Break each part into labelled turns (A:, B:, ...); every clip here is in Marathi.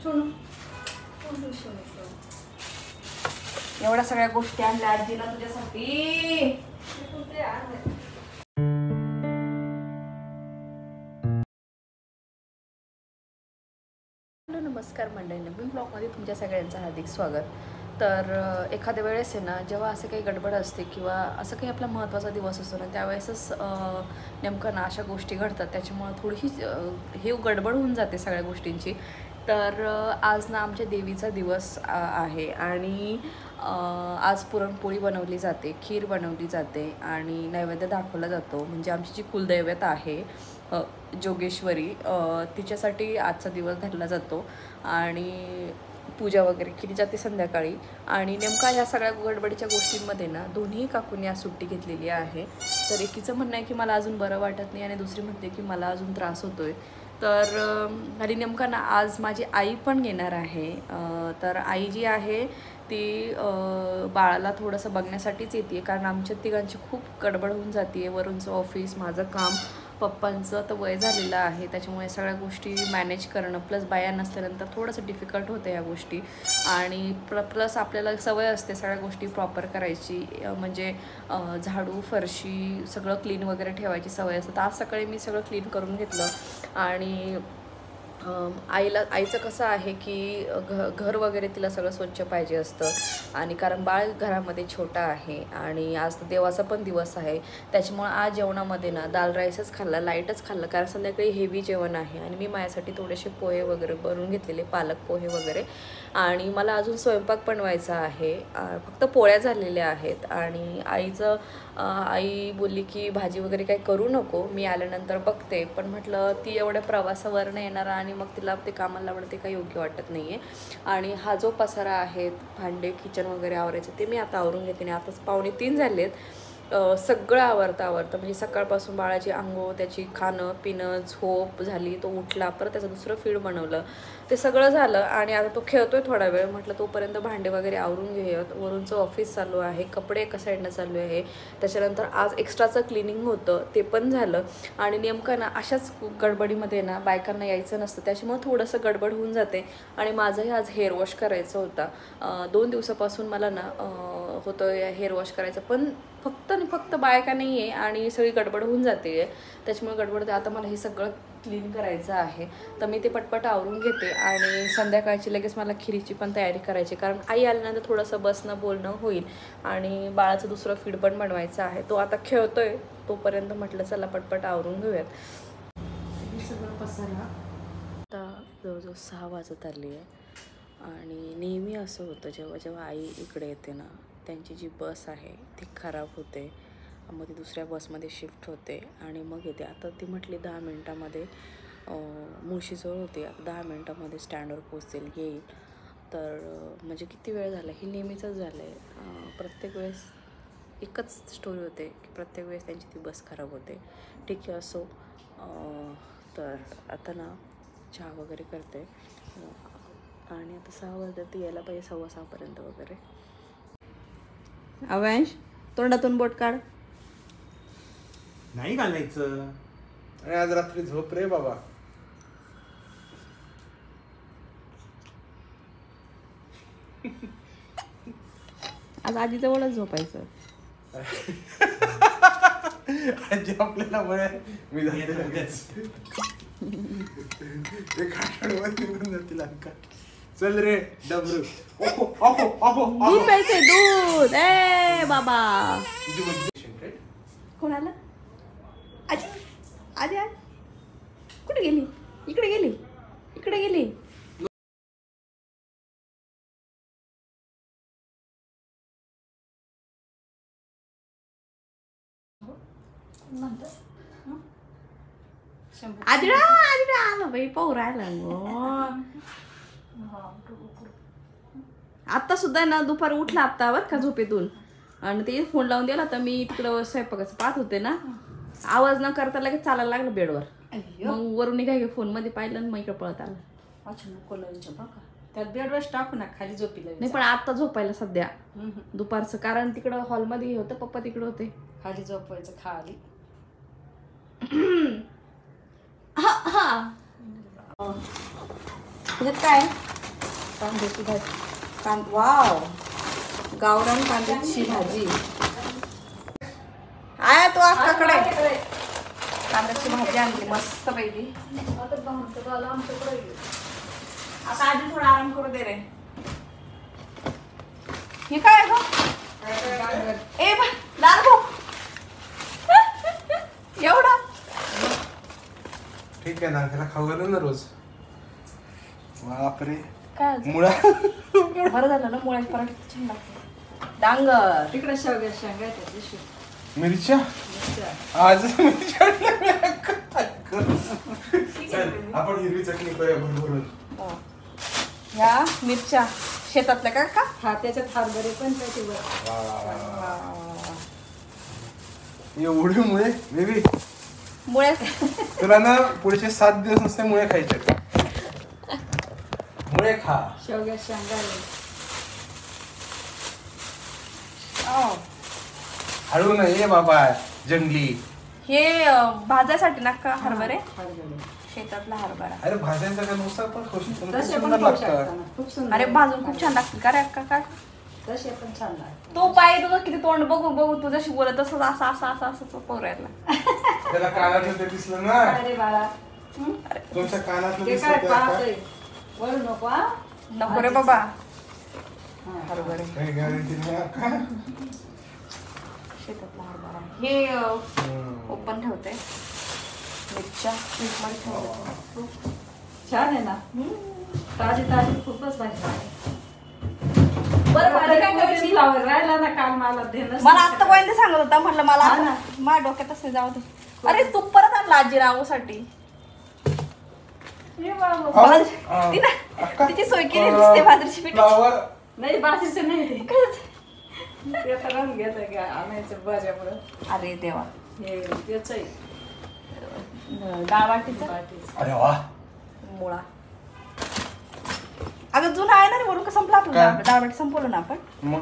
A: एवढ्या सगळ्या गोष्टी आणल्या आजीला तुझ्यासाठी. नमस्कार मंडळी, नवीन ब्लॉगमध्ये तुमच्या सगळ्यांचं हार्दिक स्वागत. तर एखाद्या वेळेस आहे ना, जेव्हा असं काही गडबड असते किंवा असं काही आपला महत्त्वाचा दिवस असतो ना, त्यावेळेसच नेमकं ना अशा गोष्टी घडतात. त्याच्यामुळं थोडीशी हे गडबड होऊन जाते सगळ्या गोष्टींची. तर आज ना आमच्या देवीचा दिवस आहे आणि आज पुरणपोळी बनवली जाते, खीर बनवली जाते आणि नैवेद्य दाखवला जातो. म्हणजे आमची जी कुलदैवत आहे जोगेश्वरी, तिच्यासाठी आजचा दिवस धरला जातो आणि पूजा वगैरे केली जाते संध्याकाळी. आणि नेमका ह्या सगळ्या गडबडीच्या गोष्टींमध्ये ना दोन्ही काकूंनी आज सुट्टी घेतलेली आहे. तर एकीचं म्हणणं आहे की मला अजून बरं वाटत नाही आणि दुसरी म्हणते की मला अजून त्रास होतोय. तर आणि नेमका ना आज माझी आई पण येणार आहे. तर आई जी आहे ती बाळाला थोडंसं बघण्यासाठीच येते, कारण आमच्या तिघांची खूप गडबड होऊन जाते. वरूनचं ऑफिस, माझं काम, पप्पांचं तर वय झालेलं आहे, त्याच्यामुळे सगळ्या गोष्टी मॅनेज करणं प्लस बाया नसल्यानंतर थोडंसं डिफिकल्ट होतं या गोष्टी. आणि प्लस आपल्याला सवय असते सगळ्या गोष्टी प्रॉपर करायची, म्हणजे झाडू फरशी सगळं क्लीन वगैरे ठेवायची सवय असते. तर आज सकाळी मी सगळं क्लीन करून घेतलं. आणि आईचं कसं आहे की घर वगैरे तिला सगळं स्वच्छ पाहिजे असतं. आणि कारण बाळ घरामध्ये छोटा आहे आणि आज देवाचा पण दिवस आहे, त्याच्यामुळं आज जेवणामध्ये ना दाल राईसच खाल्ला, लाईटच खाल्लं, कारण संध्याकाळी हेवी जेवण आहे. आणि मी माझ्यासाठी थोडेसे पोहे वगैरे बनवून घेतलेले, पालक पोहे वगैरे. आणि मला अजून स्वयंपाक बनवायचा आहे, फक्त पोळ्या झालेल्या आहेत. आणि आई बोलली की भाजी वगैरे काही करू नको, मी आल्यानंतर बघते. पण म्हटलं ती एवढ्या प्रवासावरनं येणार आणि मग तिला ते कामाला लावणं ते काही योग्य वाटत नाही आहे. आणि हा जो पसारा आहे, भांडे किचन वगैरे आवरायचं, ते मी आता आवरून घेते. आणि आताच 2:45 झाले आहेत. सगळं आवरता म्हणजे सकाळपासून बाळाची अंघोळ, त्याची खाणं पिणं, झोप झाली, तो उठला, परत त्याचं दुसरं फीड बनवलं, ते सगळं झालं. आणि आता तो खेळतोय थोडा वेळ, म्हटलं तोपर्यंत भांडे वगैरे आवरून घेऊयात. वरूनचं ऑफिस चालू आहे, कपडे एका साईडनं चालू आहे, त्याच्यानंतर आज एक्स्ट्राचं क्लिनिंग होतं ते पण झालं. आणि नेमकं ना अशाच गडबडीमध्ये ना बायकांना यायचं नसतं, त्याच्यामुळे थोडंसं गडबड होऊन जाते. आणि माझंही आज हेअर वॉश करायचं होता. 2 दिवसापासून मला ना होतं हेअर वॉश करायचं, पण फक्त बायका नाही आहे आणि सगळी गडबड होऊन जाते. त्याच्यामुळे गडबड आता मला हे सगळं क्लीन करायचं आहे. तर मी ते पटपट आवरून घेते आणि संध्याकाळची लगेच मला खिरीची पण तयारी करायची, कारण आई आल्यानंतर थोडंसं बसणं बोलणं होईल. आणि बाळाचं दुसरं फीड पण बनवायचं आहे, तो आता खेळतोय, तोपर्यंत म्हटलं चला पटपट आवरून घेऊयात. हे सगळं पसारा आता जवळजवळ 6 वाजत आली आहे. आणि नेहमी असं होतं जेव्हा आई इकडे येते ना, त्यांची जी बस आहे ती खराब होते, मग ती दुसऱ्या बसमध्ये शिफ्ट होते आणि मग येते. आता ती म्हटली 10 मिनटामध्ये मुळशीजवळ होते, 10 मिनटामध्ये स्टँडवर पोचेल, येईल. तर म्हणजे किती वेळ झाला, हे नेहमीचंच झालं आहे. प्रत्येक वेळेस एकच स्टोरी होते की प्रत्येक वेळेस त्यांची ती बस खराब होते. ठीक आहे, असो. तर आता ना चहा वगैरे करते आणि आता 6 वाजता ती यायला पाहिजे, 6:15 पर्यंत वगैरे. अवंश, तोंडातून बोट काढ.
B: नाही घालायचं. अरे आज रात्री झोप रे बाबा.
A: आज आजीजवळच झोपायचं.
B: आजी आपल्याला बरं मी जाते लगेच. एक आठवड्यावर निघून जातील अंका. चल रे डबरू.
A: दूध प्यायचंय, दूध. ए बाबा, कोण आलं? आजी आजी कुठे गेली? इकडे गेली. आदिरा आलं बाई, पाहू राहिला. आत्ता सुद्धा ना दुपारी उठला आता बरं का झोपेतून, आणि ते फोन लावून दिला. तर मी तिकडं स्वयंपाकाचं पाहत होते ना, आवाज न करता लगेच चालायला लागलं बेडवर. मग वरून निघाय फोन मध्ये पाहिलं आणि मग इकडं पळत आलं.
C: त्यात बेडवरच टाकू ना, खाली झोपीला
A: नाही, पण आता झोपायला सध्या दुपारचं, कारण तिकडं हॉलमध्ये होतं, पप्पा तिकडं होते.
C: खाली झोपायचं, खाली.
A: हा हा, काय कांद्याची भाजी. वाव, गावरान कांद्याची भाजी आहे तो अक्काकडे. कांद्याची भाजी आणली मस्त पैकी. आता आधी थोडा आराम करू दे रे. हे काय आहे गं? ए बा लाल भाऊ एवढा
B: ठीक आहे ना, त्याला खाऊ घालू ना रोज. बापरे,
A: काय
B: मुळा.
A: बरं झालं ना, मुळ्याची पराठे छान लागते. डांगर
C: तिकडे शेवग्या शेंगा आहेत दिवशी.
B: मिरच्या आज मिरच्या चल, आपण हिरवी चटणी करूया भरभरून.
A: ह्या मिरच्या शेतातल्या का का?
C: हा त्याच्यात हरभरे पण त्याच्यावर.
B: एवढे मुळे बेबी,
A: मुळे
B: तुला ना पुढचे 7 दिवस नुसते मुळे खायचे. मुळे खा.
C: शेवग्या शेंगा आहे.
B: हळू ना ये बाबा जंगली.
A: हे भाजायसाठी ना का हरभरे?
C: हरभरे
A: शेतातला हरभरा.
B: अरे भाज्यांचा काय नुसतं पण खाऊ शकतो ना,
C: तसे
B: ते
C: पण
B: सुंदर
C: खाऊ शकता
B: लागतं.
C: ना. खूप सुंदर.
A: अरे भाजून खूप छान लागतील का रे अक्का? काय
C: तसे पण छान लागतात.
A: तो पाय तुझं किती तोंड बघू बघू तुझ्याशी बोलत तसंच असं असं असं असं पोरायला.
B: त्याला कानातलं ते दिसलं ना,
C: अरे बाळा
B: तुमच्या कानातलं
C: ते
B: दिसलं
C: काय
B: ते आता.
C: पाहतोय वळू नको हा.
A: नको रे बाबा
C: हा.
A: हरभरे.
B: काही गॅरंटी नाही का?
A: शेतातला हरभरा हे ओपन ठेवते. मिरच्या फ्रीजमध्ये ठेवते.
C: छान आहे ना. ताजी ताजी खूपच भाजी आहे.
A: बरं भाजी काय करायची?
C: फ्लावर राहिला ना काल मला देणं.
A: मला आत्ता पहिले सांगत होता, म्हटलं मला
C: हा
A: असं
C: ना.
A: माझ्या डोक्यात असं जाऊ दे. अरे तू परत आणला आजी रावसाठी.
C: हे बाबा.
A: भाजी- ती ना तिची सोय केली दिसते भाजरीची पिठी.
B: फ्लावर
C: नाही बाजीचं नाही ते.
A: काय?
C: ते आता रंग घेतलं का आणायचं भाज्यामुळं.
A: अरे देवा,
C: हे त्याच आहे
A: डाळ वाटीचा
C: बाटीचं.
B: अरे वा,
A: मुळा. अगं जुना आहे ना रे, वरून का संपला आपलं?
B: काय?
A: डाळ वाटी संपवलं ना आपण.
B: मग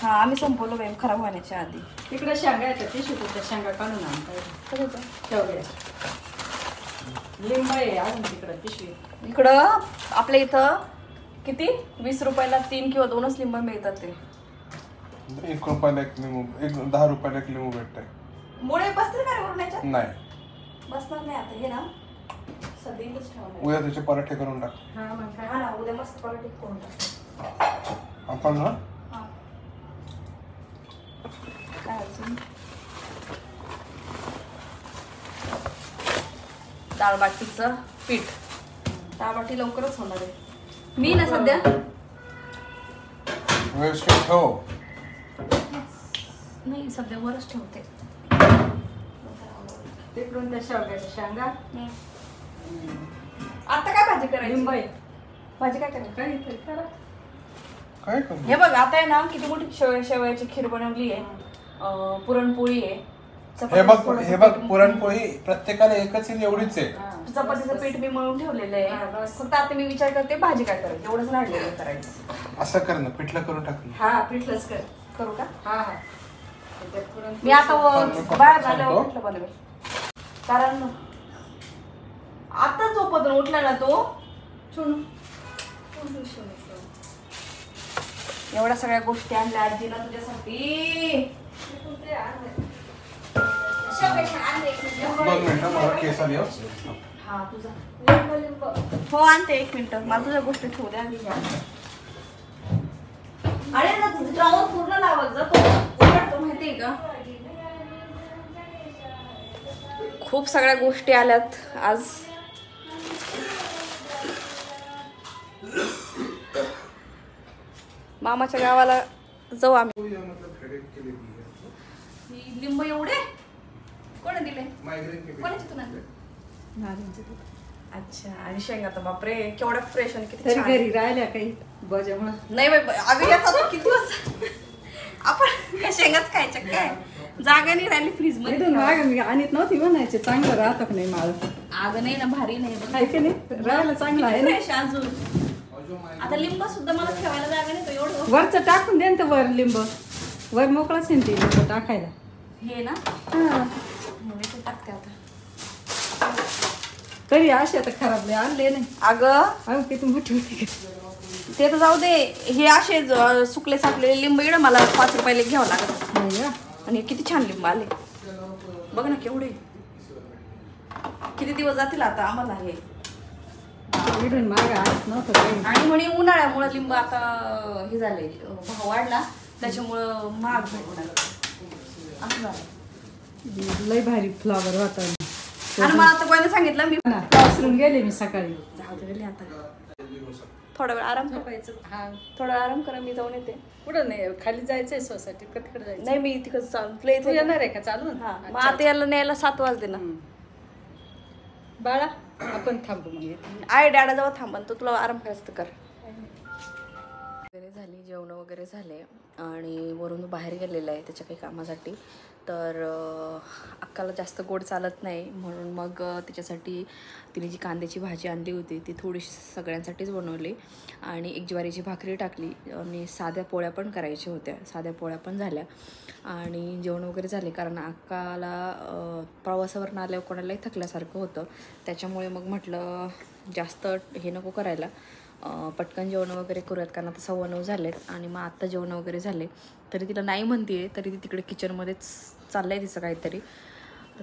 A: हा आम्ही संपवलं बाई खराब होण्याच्या आधी.
C: तिकडे शेंगा येतात ते त्या शेंगा काढून आणता
A: कशाचं?
C: ठेवल्या. लिंब आहे अजून तिकडं पिशवी.
A: इकडं आपल्या इथं किती 20 रुपयाला 3 किंवा 2च लिंब मिळतात. ते
B: 1 रुपयाला 1 लिंबू, 10 रुपयाला 1 लिंबू भेटतंय.
A: मुळे बसतील का रे वरून याच्यात?
B: नाही,
A: बसणार नाही आता हे ना सध्या इथंच ठेवणार.
B: उद्या त्याचे पराठे करून टाक.
C: हा मग काय.
A: हा ना उद्या मस्त क्वालिटी करून टाकू.
B: आपण ना
A: हा. काय अजून? डाळबाटीचं पीठ. डाळबाटी लवकरच होणार आहे. मी ना सध्या
B: व्यवस्थित ठेव.
A: नाही सध्या वरच ठेवते.
C: तिकडून त्या शेवग्याच्या शेंगा.
A: आता काय भाजी करायची?
C: लिंब आहे.
A: भाजी काय करायची?
C: काहीतरी करा.
B: काय करू?
A: हे बघ आता आहे ना किती मोठी शेवयाची खीर बनवली आहे. पुरणपोळी आहे.
B: हे बघ,
A: थोडंसं
B: हे बघ,
A: पीठ-
B: पुरणपोळी प्रत्येकाला एकच येईल एवढीच आहे.
C: हा.
A: चपातीचं पीठ मी मळून ठेवलेलं
C: हा,
A: आहे.
C: बस.
A: फक्त आता मी विचार करते भाजी काय करायची, एवढंच राहिलेलं करायचं.
B: असं कर ना, पिठलं करून टाक ना.
C: हा पिठलंच कर.
A: करू का?
C: हा हा त्याच्यात पुरण
A: मी आता बाहेर
B: सांगतो.
A: झाल्यावर म्हटलं बनवेल. कारण आता झोपतून उठला ना तो चुन एवढ्या सगळ्या गोष्टी आणल्या आजीला तुझ्यासाठी.
B: 2 मिनिटं मला केस आली हो.
A: हा तुझा हो आणते 1 मिनिट. मला तुझ्या गोष्टी ठेवू द्या आधी. अरे ना तुझं ड्रावर पूर्ण लावत जा, तो उघडतो माहितीये का. खूप सगळ्या गोष्टी आल्यात आज. मामाच्या गावाला जाऊ आम्ही. लिंब एवढे कोणी दिले? कोणाचे तुला? अच्छा. आणि शेंगा तर बापरे केवढ्या फ्रेश आणि किती
C: तरी
A: छान.
C: घरी राहिल्या काही भाज्यामुळं.
A: नाही बाई अगं याचा तर किती दिवस आपण काय शेंगाच खायच्या काय, जागा नाही राहिली फ्रीज मध्ये.
C: इथून मागे मी आणत नव्हती म्हणायचे चांगलं राहतं का नाही माळ.
A: अगं नाही ना भारी नाही बघ.
C: आहे की नाही राहायला चांगलं आहे ना.
A: फ्रेश अजून. आता लिंब सुद्धा मला ठेवायला जागा नाही, तो एवढं
C: वरचं टाकून दे ना ते वर लिंब. वर मोकळाच आहे ना ते लिंब टाकायला.
A: हे ना
C: हा
A: मी ते टाकते आता.
C: तरी असे आता खराब नाही आणले नाही.
A: अगं
C: किती मोठी होती.
A: ते तर जाऊ दे, हे असे सुकले साकलेले लिंब इकडं मला 5 रुपयाला घ्यावं लागत.
C: नाही का?
A: आणि किती छान लिंब आले बघ ना, केवढे. किती दिवस जातील आता आम्हाला हे.
C: इकडून मागे आणत नव्हतं काही.
A: आणि म्हणे उन्हाळ्यामुळे लिंब आता हे झाले, भाव वाढला त्याच्यामुळं महाग भेटणार असं झालं.
C: लय भारी फ्लावर होता.
A: आणि मला आता कोणी सांगितलं मी
C: वासरून गेले मी सकाळी.
A: जाऊ दे आता, थोडा वेळ आराम करायचं.
C: हा
A: थोडा वेळ आराम करा, मी जाऊन येते.
C: कुठं नाही, खाली जायचंय सोसायटीत का तिकडे जायचं?
A: नाही, मी तिकडं चालू
C: तू येणार आहे का चालून?
A: हा, मग आता याला न्यायला 7 वाजले ना.
C: बाळा आपण थांबू मग येते.
A: आहे डॅडा जवळ थांबन, तर तुला आराम करायचं तर कर. वगैरे झाली, जेवण वगैरे झाले आणि वरून बाहेर गेलेलं आहे त्याच्या काही कामासाठी. तर अक्काला जास्त गोड चालत नाही, म्हणून मग त्याच्यासाठी तिने जी कांद्याची भाजी आणली होती ती थोडीशी सगळ्यांसाठीच बनवली आणि एक ज्वारीची भाकरी टाकली आणि साध्या पोळ्या पण करायच्या होत्या. साध्या पोळ्या पण झाल्या आणि जेवण वगैरे झाले. कारण अक्काला प्रवासावरून आल्यावर कोणालाही थकल्यासारखं होतं, त्याच्यामुळे मग म्हटलं जास्त हे नको करायला, पटकन जेवण वगैरे करूयात. कारण आता 9:15 झालेत आणि मग आत्ता जेवण वगैरे झाले. तरी तिला नाही म्हणते, तरी ती तिकडे किचनमध्येच चाललं आहे तिचं काहीतरी.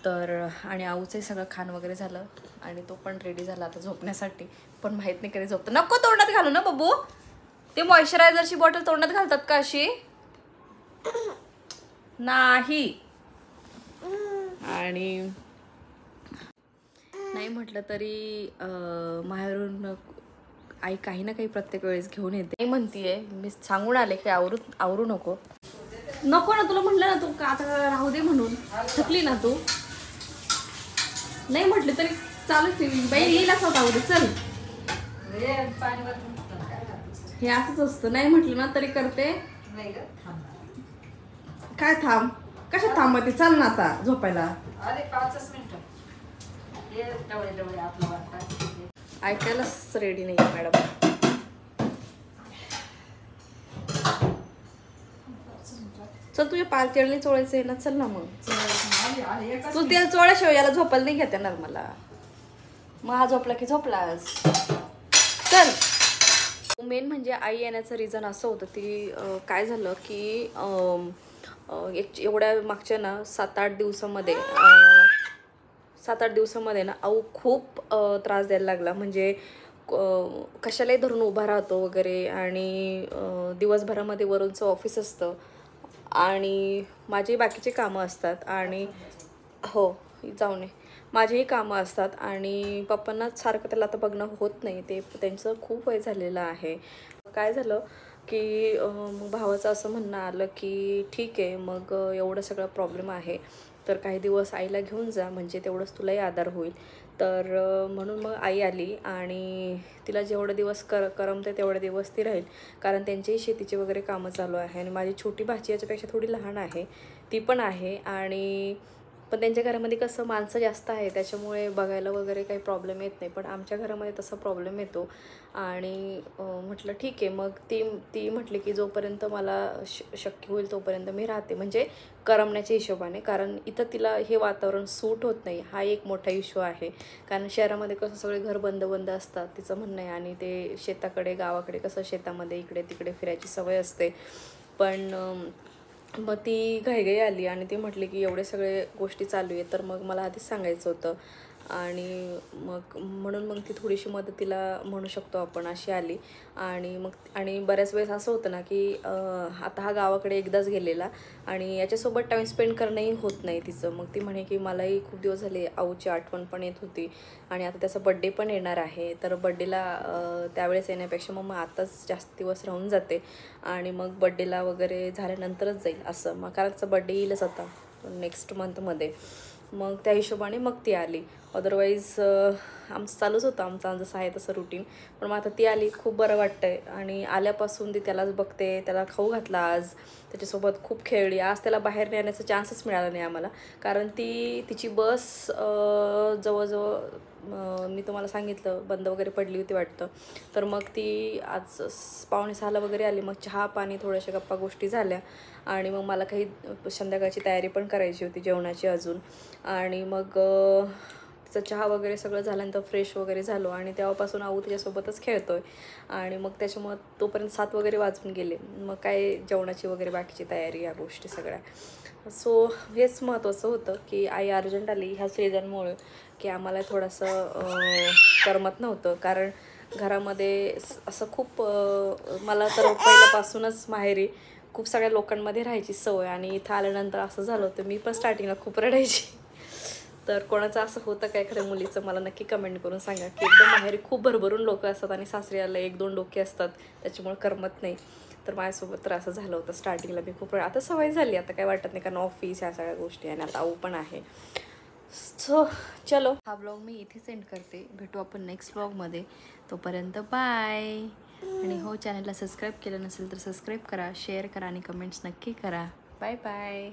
A: तर आणि आऊचंही सगळं खाण वगैरे झालं आणि तो पण रेडी झाला आता झोपण्यासाठी. पण माहीत नाही कधी झोपतं. नको तोंडात घालू ना बब्बू, ते मॉइश्चरायझरची बॉटल तोंडात घालतात का अशी? नाही. आणि नाही म्हटलं तरी माहेरून आई काही ना काही प्रत्येक वेळेस घेऊन येते. नाही म्हणतीये, मी सांगून आले की आवरू नको ना, तुला म्हटलं ना तू आता राहू दे म्हणून. थकली ना तू. नाही म्हटले तरी चालूच नाही बाई, लिहिलाच होता आवडे. चल, हे असंच असतं, नाही म्हटलं ना तरी करते. काय थांब, कशा थांबते? चल ना आता झोपायला.
C: 5 मिनिटं
A: ऐकायलाच रेडी नाही मॅडम. चल, तुझ्या पाल तेल चोळायचं आहे ना, चल ना मग. तू तेल चोळ्याशिवाय याला झोपायला नाही घेत येणार मला. मग हा झोपला की झोपलास. चल. मेन म्हणजे आई येण्याचं रिझन असं होतं, ती काय झालं की एवढ्या मागच्या ना 7-8 दिवसामध्ये ना आऊ खूप त्रास द्यायला लागला. म्हणजे कशालाही धरून उभा राहतो वगैरे आणि दिवसभरामध्ये वरूनचं ऑफिस असतं आणि माझी बाकीची कामं असतात आणि हो जाऊ नये माझीही कामं असतात आणि पप्पांना सारखं त्याला आता बघणं होत नाही. ते त्यांचं खूप वय झालेलं आहे. काय झालं की मग भावाचं असं म्हणणं आलं की ठीक आहे, मग एवढं सगळं प्रॉब्लेम आहे तर काही दिवस आईला घेऊन जा, म्हणजे तेवढंच तुलाही आधार होईल. तर म्हणून मग आई आली आणि तिला जेवढे दिवस करमते तेवढे दिवस ती राहील. कारण त्यांचेही शेतीचे वगैरे कामं चालू आहे आणि माझी छोटी भाची याच्यापेक्षा थोडी लहान आहे, ती पण आहे. आणि पण त्यांच्या घरामध्ये कसं माणसं जास्त आहे त्याच्यामुळे बघायला वगैरे काही प्रॉब्लेम येत नाही, पण आमच्या घरामध्ये तसा प्रॉब्लेम येतो. आणि म्हटलं ठीक आहे. मग ती म्हटली की जोपर्यंत मला शक्य होईल तोपर्यंत मी राहते, म्हणजे करमण्याच्या हिशोबाने. कारण इथं तिला हे वातावरण सूट होत नाही, हा एक मोठा इश्यू आहे. कारण शहरामध्ये कसं सगळे घर बंद असतात तिचं म्हणणं आहे आणि ते शेताकडे गावाकडे कसं शेतामध्ये इकडे तिकडे फिरायची सवय असते. पण मग ती घाईघाई आली आणि ती म्हटली की एवढे सगळे गोष्टी चालू आहे तर मग मला आधीच सांगायचं होतं. आणि मग म्हणून मग ती थोडीशी मदतीला म्हणू शकतो आपण अशी आली. आणि बऱ्याच वेळेस असं होतं ना की आता हा गावाकडे एकदाच गेलेला आणि याच्यासोबत टाईम स्पेंड करणंही होत नाही तिचं. मग ती म्हणे की मलाही खूप दिवस झाले आऊची आठवण पण येत होती आणि आता त्याचा बड्डे पण येणार आहे, तर बड्डेला त्यावेळेस येण्यापेक्षा मग आताच जास्त दिवस राहून जाते आणि मग बड्डेला वगैरे झाल्यानंतरच जाईल असं. मग कारण त्याचा बड्डे येईलच आता नेक्स्ट मंथमध्ये. मग त्या हिशोबाने मग ती आली. अदरवाईज आमचं चालूच होतं आमचं जसं आहे तसं रुटीन. पण मग आता ती आली, खूप बरं वाटतं आहे. आणि आल्यापासून ती त्यालाच बघते, त्याला खाऊ घातला आज, त्याच्यासोबत खूप खेळली. आज त्याला बाहेर नेण्याचा चान्सच मिळाला नाही आम्हाला, कारण तिची बस जवळजवळ मी तुम्हाला सांगितलं बंद वगैरे पडली होती वाटतं. तर मग ती आज 5:45 वगैरे आली. मग चहा पाणी थोड्याशा गप्पा गोष्टी झाल्या आणि मग मला काही संध्याकाळची तयारी पण करायची होती जेवणाची अजून. आणि मग तिचा चहा वगैरे सगळं झाल्यानंतर फ्रेश वगैरे झालो आणि तेव्हापासून आऊ तिच्यासोबतच खेळतो आहे आणि मग त्याच्यामुळं तोपर्यंत 7 वगैरे वाजून गेले. मग काय जेवणाची वगैरे बाकीची तयारी या गोष्टी सगळ्या. सो हेच महत्त्वाचं होतं की आई अर्जंट आली ह्या सीझनमुळे की आम्हाला थोडंसं करमत नव्हतं. कारण घरामध्ये असं खूप मला तर पहिल्यापासूनच माहेरी खूप सगळ्या लोकांमध्ये राहायची सवय आणि इथं आल्यानंतर असं झालं होतं. मी पण स्टार्टिंगला खूप रडायची. तर कोणाचं असं होतं का एखाद्या मुलीचं मला नक्की कमेंट करून सांगा की एकदम माहेरी खूप भरभरून लोक असतात आणि सासऱ्याला 1-2 डोके असतात त्याच्यामुळे करमत नाही. तर माझ्यासोबत तर असं झालं होतं स्टार्टिंगला. मी खूप आता सवय झाली, आता काय वाटत नाही कारण ऑफिस ह्या सगळ्या गोष्टी आणि आता आऊ पण आहे. सो चलो हा व्लॉग मी इथे सेंड करते. भेटू आपण नेक्स्ट व्लॉगमध्ये. तोपर्यंत बाय. आणि हो, चॅनलला सबस्क्राईब केलं नसेल तर सबस्क्राईब करा, शेअर करा आणि कमेंट्स नक्की करा. Bye bye.